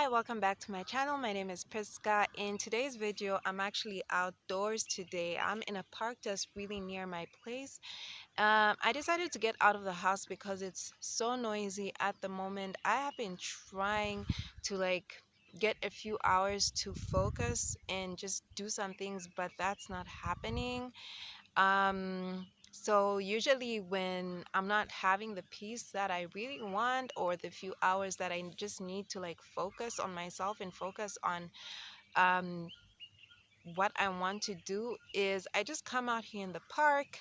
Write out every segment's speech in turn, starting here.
Hi, welcome back to my channel. My name is Priska. In today's video, I'm actually outdoors today. I'm in a park that's really near my place. I decided to get out of the house because it's so noisy at the moment. I have been trying to get a few hours to focus and just do some things, but that's not happening. So usually when I'm not having the peace that I really want, or the few hours that I just need to focus on myself and focus on um, what I want to do, is I just come out here in the park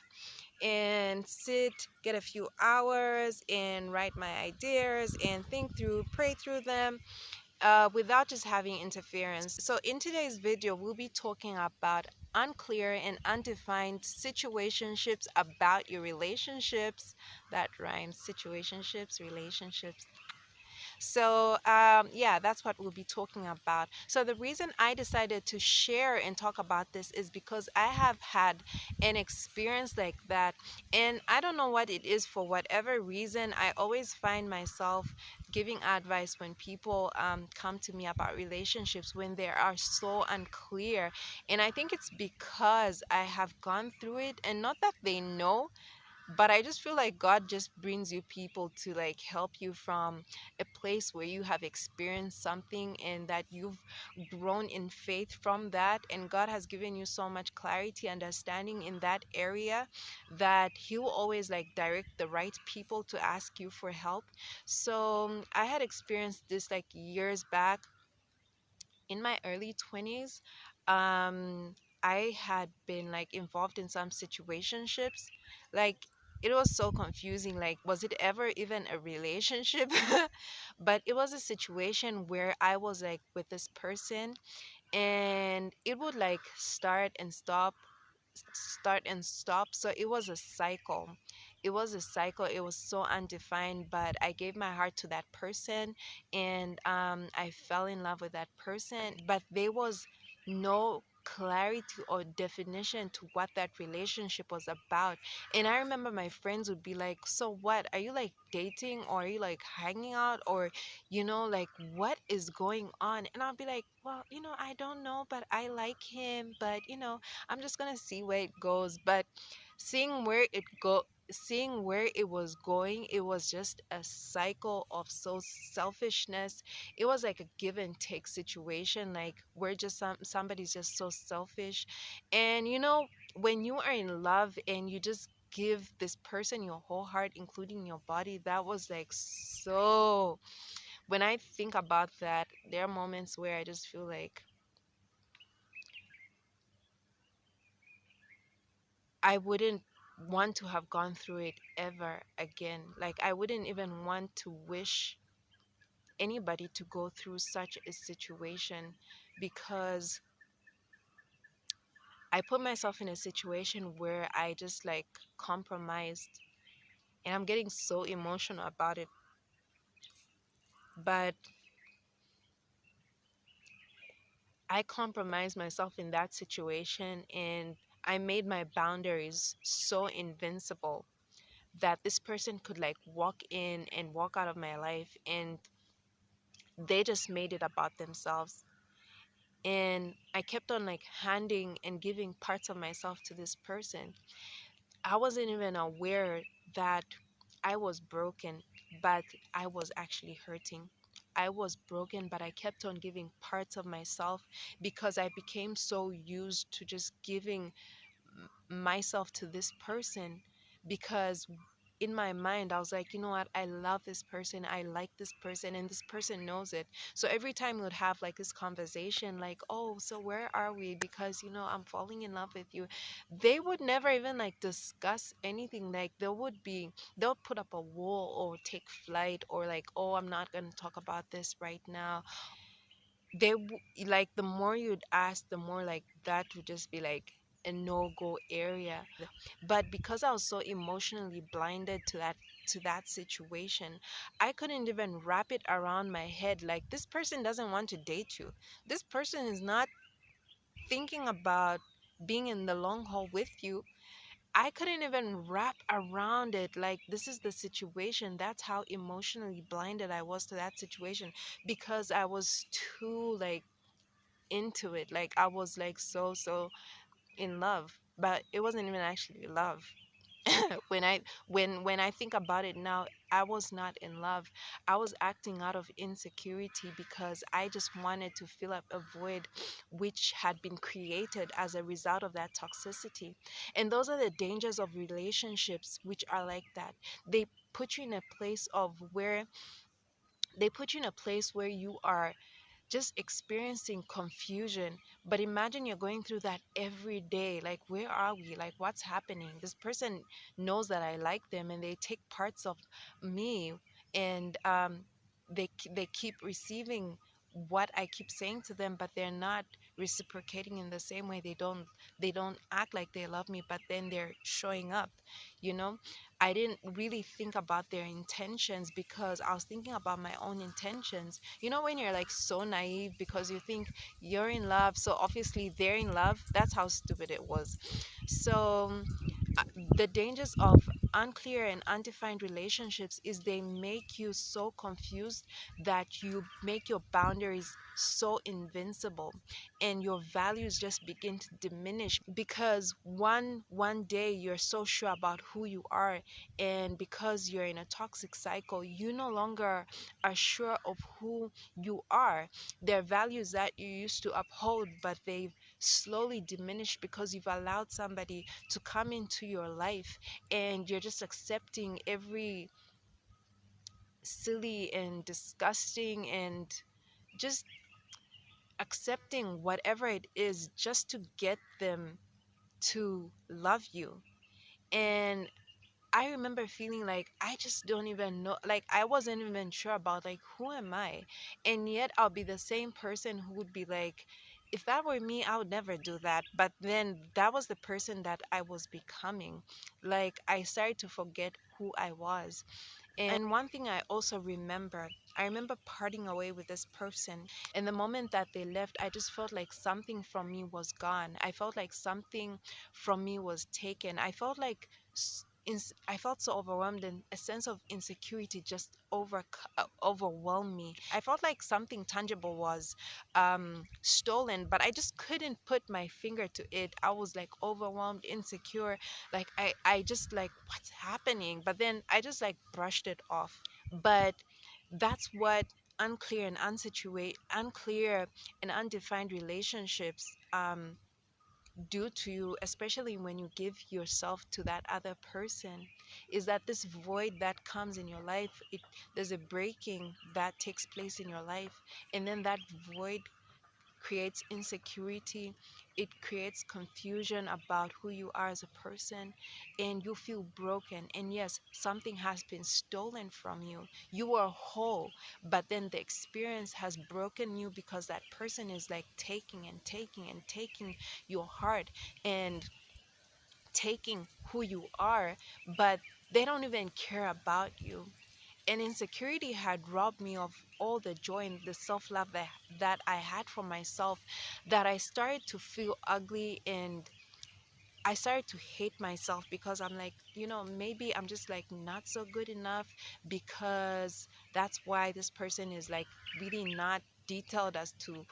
and sit, get a few hours and write my ideas and think through, pray through them, without just having interference. So in today's video, we'll be talking about unclear and undefined situationships about your relationships. That rhymes, situationships, relationships. So, yeah, that's what we'll be talking about. So, the reason I decided to share and talk about this is because I have had an experience like that. And I don't know what it is. For whatever reason, I always find myself giving advice when people come to me about relationships when they are so unclear. And I think it's because I have gone through it, and not that they know, but I just feel like God just brings you people to help you from a place where you have experienced something and that you've grown in faith from that, and God has given you so much clarity, understanding in that area, that He will always direct the right people to ask you for help. So I had experienced this years back in my early 20s. um I had been involved in some situationships. like it was so confusing. Was it ever even a relationship? But it was a situation where I was with this person, and it would start and stop. So it was a cycle. It was so undefined, but I gave my heart to that person, and I fell in love with that person, but there was no clarity or definition to what that relationship was about. And I remember my friends would be like, so what, are you dating, or are you hanging out, or what is going on? And I'll be like, well, I don't know, but I like him, but I'm just gonna see where it goes. But seeing where it was going, it was just a cycle of so selfishness. It was like a give and take situation, where just somebody's just so selfish. And when you are in love and you just give this person your whole heart, including your body, that was so, when I think about that, there are moments where I just feel like I wouldn't want to have gone through it ever again. I wouldn't even want to wish anybody to go through such a situation, because I put myself in a situation where I just compromised, and I'm getting so emotional about it. But I compromised myself in that situation, and I made my boundaries so invincible that this person could walk in and walk out of my life, and they just made it about themselves. And I kept on handing and giving parts of myself to this person. I wasn't even aware that I was broken, but I was actually hurting. I was broken, but I kept on giving parts of myself because I became so used to just giving myself to this person. Because in my mind, I was like, you know what, I love this person, I like this person, and this person knows it. So every time we would have this conversation, oh, so where are we, because I'm falling in love with you, they would never even discuss anything. They'll put up a wall or take flight, or oh, I'm not going to talk about this right now. The more you'd ask, the more that would just be a no-go area. But because I was so emotionally blinded to that situation, I couldn't even wrap it around my head. This person doesn't want to date you. This person is not thinking about being in the long haul with you. I couldn't even wrap around it. Like, this is the situation. That's how emotionally blinded I was to that situation, because I was too like into it. Like, I was like so in love, but it wasn't even actually love. When I think about it now, I was not in love. I was acting out of insecurity because I just wanted to fill up a void which had been created as a result of that toxicity. And those are the dangers of relationships which are like that. They put you in a place of where they put you in a place where you are just experiencing confusion. But imagine you're going through that every day. Like, where are we? Like, what's happening? This person knows that I like them, and they take parts of me, and they keep receiving what I keep saying to them, but they're not reciprocating in the same way. They don't act like they love me, but then they're showing up, you know. I didn't really think about their intentions because I was thinking about my own intentions. You know, when you're like so naive because you think you're in love, so obviously they're in love. That's how stupid it was. So, uh, the dangers of unclear and undefined relationships is they make you so confused that you make your boundaries so invincible, and your values just begin to diminish because one day you're so sure about who you are, and because you're in a toxic cycle, you no longer are sure of who you are. There are values that you used to uphold, but they've slowly diminished because you've allowed somebody to come into your life, and you're just accepting every silly and disgusting and just accepting whatever it is just to get them to love you. And I remember feeling like I just don't even know, like I wasn't even sure about like who am I? And yet I'll be the same person who would be like, if that were me, I would never do that. But then that was the person that I was becoming. Like, I started to forget who I was. And one thing I remember parting away with this person. And the moment that they left, I just felt like something from me was gone. I felt like something from me was taken. I felt like I felt so overwhelmed, and a sense of insecurity just overwhelmed me. I felt like something tangible was stolen, but I just couldn't put my finger to it. I was like overwhelmed, insecure, like I just like, what's happening? But then I just like brushed it off. But that's what unclear and undefined relationships do to you, especially when you give yourself to that other person, is that this void that comes in your life, there's a breaking that takes place in your life, and then that void creates insecurity. It creates confusion about who you are as a person, and you feel broken. And yes, something has been stolen from you. You were whole, but then the experience has broken you because that person is like taking and taking and taking your heart and taking who you are, but they don't even care about you. And insecurity had robbed me of all the joy and the self-love that I had for myself, that I started to feel ugly, and I started to hate myself because I'm like, maybe I'm just like not so good enough, because that's why this person is like really not detailed as to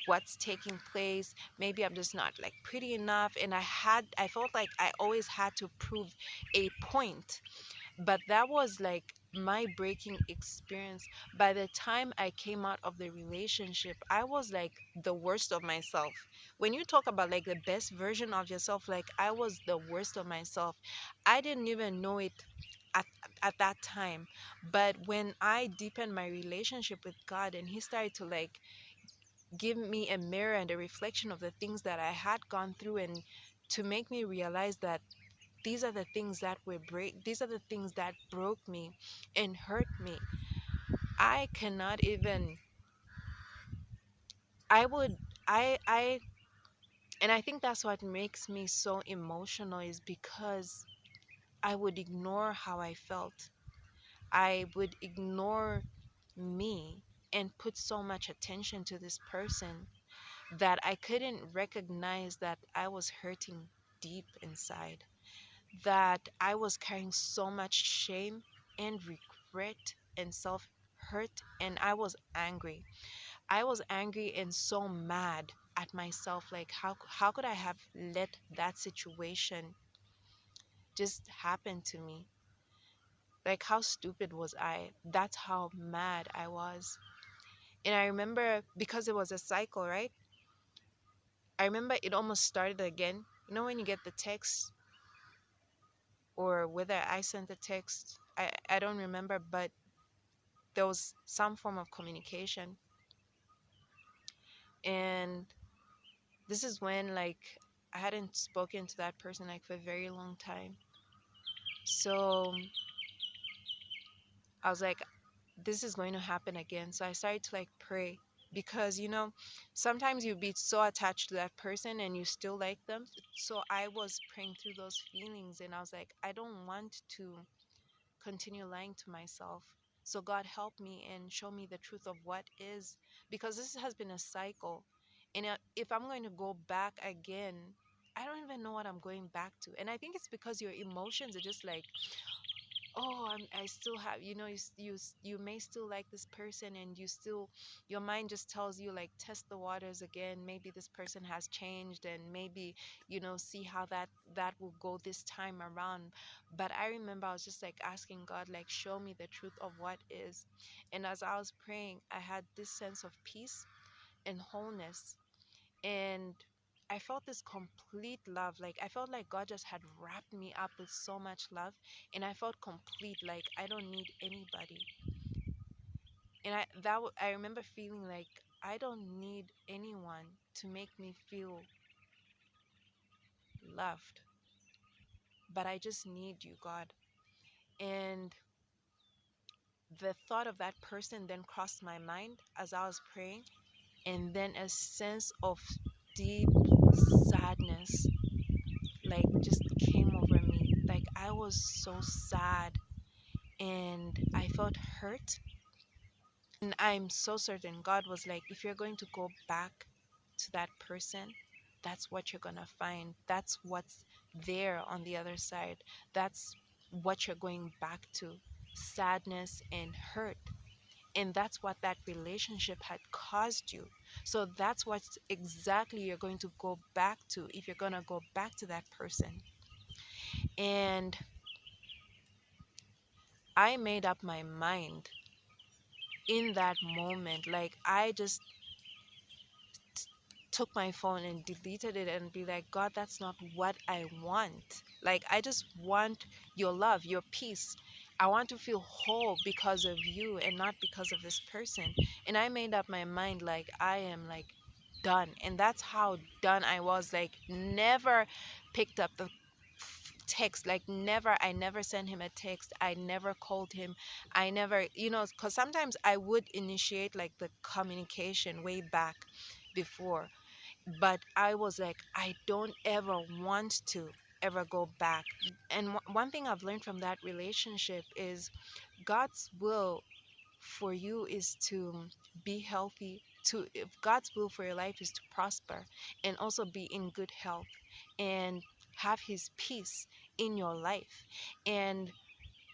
what's taking place. Maybe I'm just not like pretty enough, and I felt like I always had to prove a point. But that was like my breaking experience. By the time I came out of the relationship, I was like the worst of myself. When you talk about like the best version of yourself, like I was the worst of myself. I didn't even know it at, at that time. But when I deepened my relationship with God, and He started to like give me a mirror and a reflection of the things that I had gone through, and to make me realize that these are the things that broke me and hurt me. I cannot even I would I and I think that's what makes me so emotional, is because I would ignore how I felt. I would ignore me and put so much attention to this person that I couldn't recognize that I was hurting deep inside. that I was carrying so much shame and regret and self hurt, and I was angry. I was angry and so mad at myself. Like, how could I have let that situation just happen to me? Like, how stupid was I? That's how mad I was. And I remember, because it was a cycle, right? I remember it almost started again. You know, when you get the text, or whether I sent the text, I don't remember, but there was some form of communication. And this is when, like, I hadn't spoken to that person like for a very long time. So I was like, this is going to happen again. So I started to like pray, because sometimes you be so attached to that person and you still like them. So I was praying through those feelings, and I was like, I don't want to continue lying to myself. So God, help me and show me the truth of what is, because this has been a cycle. And if I'm going to go back again, I don't even know what I'm going back to. And I think it's because your emotions are just like, oh, I still have, you may still like this person, and you still, your mind just tells you like, test the waters again. Maybe this person has changed, and maybe, see how that will go this time around. But I remember I was just like asking God, like, show me the truth of what is. And as I was praying, I had this sense of peace and wholeness. And I felt this complete love. Like, I felt like God just had wrapped me up with so much love, and I felt complete. Like, I don't need anybody. And I remember feeling like I don't need anyone to make me feel loved, but I just need you, God. And the thought of that person then crossed my mind as I was praying, and then a sense of deep sadness like just came over me. Like, I was so sad, and I felt hurt. And I'm so certain God was like, if you're going to go back to that person, that's what you're going to find. That's what's there on the other side. That's what you're going back to: sadness and hurt. And that's what that relationship had caused you. So that's what exactly you're going to go back to if you're going to go back to that person. And I made up my mind in that moment. Like, I just took my phone and deleted it and be like, God, that's not what I want. Like, I just want your love, your peace. I want to feel whole because of you and not because of this person. And I made up my mind, like, I am like done. And that's how done I was. Like, never picked up the text. Like, never, I never sent him a text. I never called him. I never, because sometimes I would initiate like the communication way back before, but I was like, I don't ever want to ever go back. And one thing I've learned from that relationship is God's will for you is to be healthy. To If God's will for your life is to prosper and also be in good health and have his peace in your life, and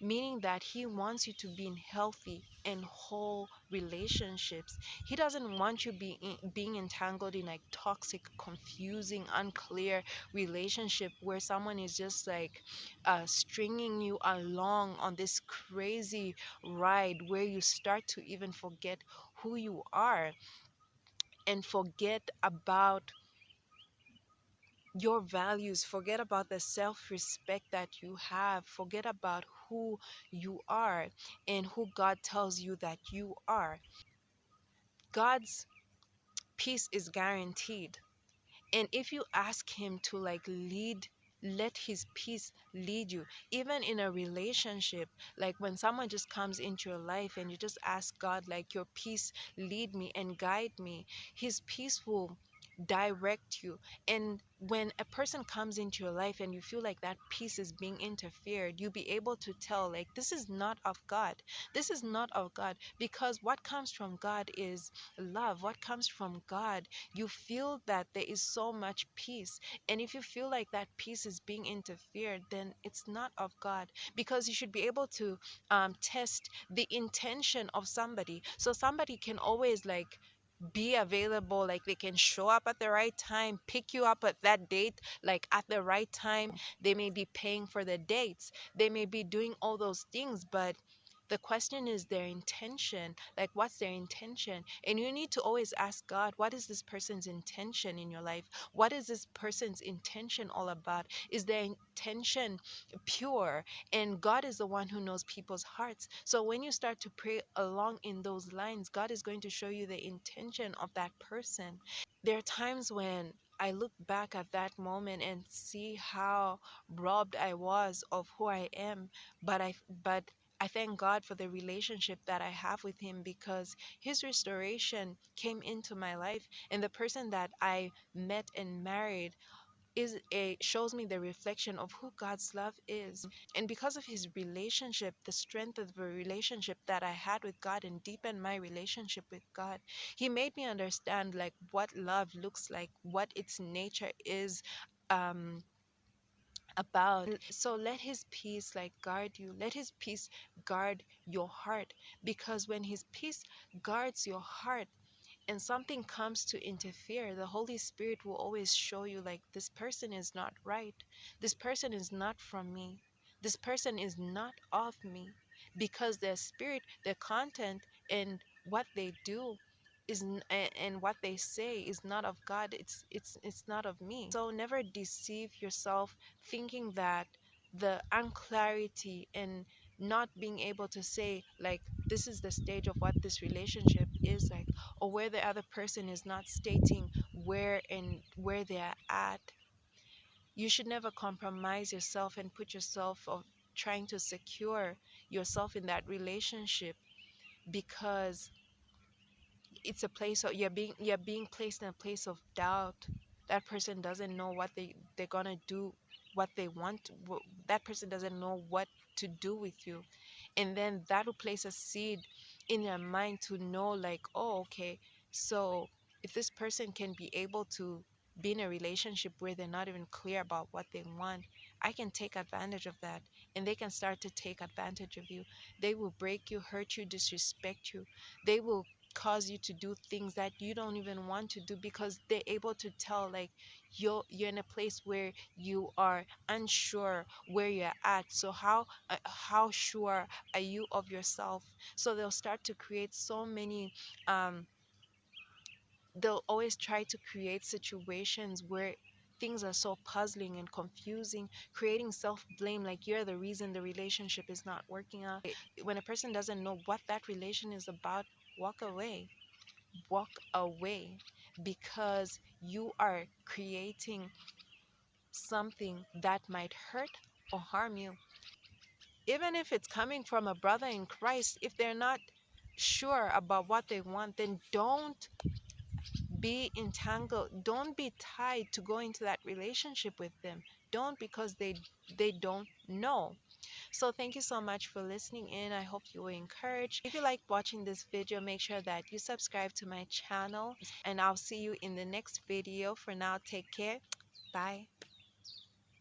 meaning that he wants you to be in healthy and whole relationships. He doesn't want you being entangled in like toxic, confusing, unclear relationship where someone is just like stringing you along on this crazy ride where you start to even forget who you are and forget about your values, forget about the self respect that you have, forget about who you are and who God tells you that you are. God's peace is guaranteed. And if you ask Him to like let His peace lead you, even in a relationship, like when someone just comes into your life and you just ask God, like, your peace lead me and guide me, His peace will direct you. And when a person comes into your life and you feel like that peace is being interfered, you be able to tell like this is not of God. This is not of God, because what comes from God is love. What comes from God, you feel that there is so much peace. And if you feel like that peace is being interfered, then it's not of God, because you should be able to test the intention of somebody. So somebody can always like be available, like they can show up at the right time, pick you up at that date like at the right time. They may be paying for the dates, they may be doing all those things, but the question is their intention. Like, what's their intention? And you need to always ask God, what is this person's intention in your life? What is this person's intention all about? Is their intention pure? And God is the one who knows people's hearts. So when you start to pray along in those lines, God is going to show you the intention of that person. There are times when I look back at that moment and see how robbed I was of who I am, but I thank God for the relationship that I have with him, because his restoration came into my life, and the person that I met and married shows me the reflection of who God's love is. And because of his relationship, the strength of the relationship that I had with God, and deepened my relationship with God, he made me understand like what love looks like, what its nature is um about. So let his peace like guard you, let his peace guard your heart, because when his peace guards your heart and something comes to interfere, the Holy Spirit will always show you like this person is not right. This person is not from me. This person is not of me, because their spirit, their content, and what they do and what they say is not of God. It's not of me. So never deceive yourself thinking that the unclarity and not being able to say like this is the stage of what this relationship is like, or where the other person is not stating where they're at. You should never compromise yourself and put yourself of trying to secure yourself in that relationship, because it's a place of you're being placed in a place of doubt. That person doesn't know what they're gonna do, what they want. That person doesn't know what to do with you, and then that will place a seed in your mind to know like, oh, okay, so if this person can be able to be in a relationship where they're not even clear about what they want, I can take advantage of that. And they can start to take advantage of you. They will break you, hurt you, disrespect you. They will cause you to do things that you don't even want to do, because they're able to tell like you're in a place where you are unsure where you're at. So how sure are you of yourself? So they'll start to create so many um they'll always try to create situations where things are so puzzling and confusing, creating self-blame, like you're the reason the relationship is not working out. When a person doesn't know what that relation is about, walk away. Walk away, because you are creating something that might hurt or harm you. Even if it's coming from a brother in Christ, if they're not sure about what they want, then don't be entangled, don't be tied to go into that relationship with them. Don't, because they don't know. So thank you so much for listening in. I hope you were encouraged. If you like watching this video, make sure that you subscribe to my channel, and I'll see you in the next video. For now, take care. Bye.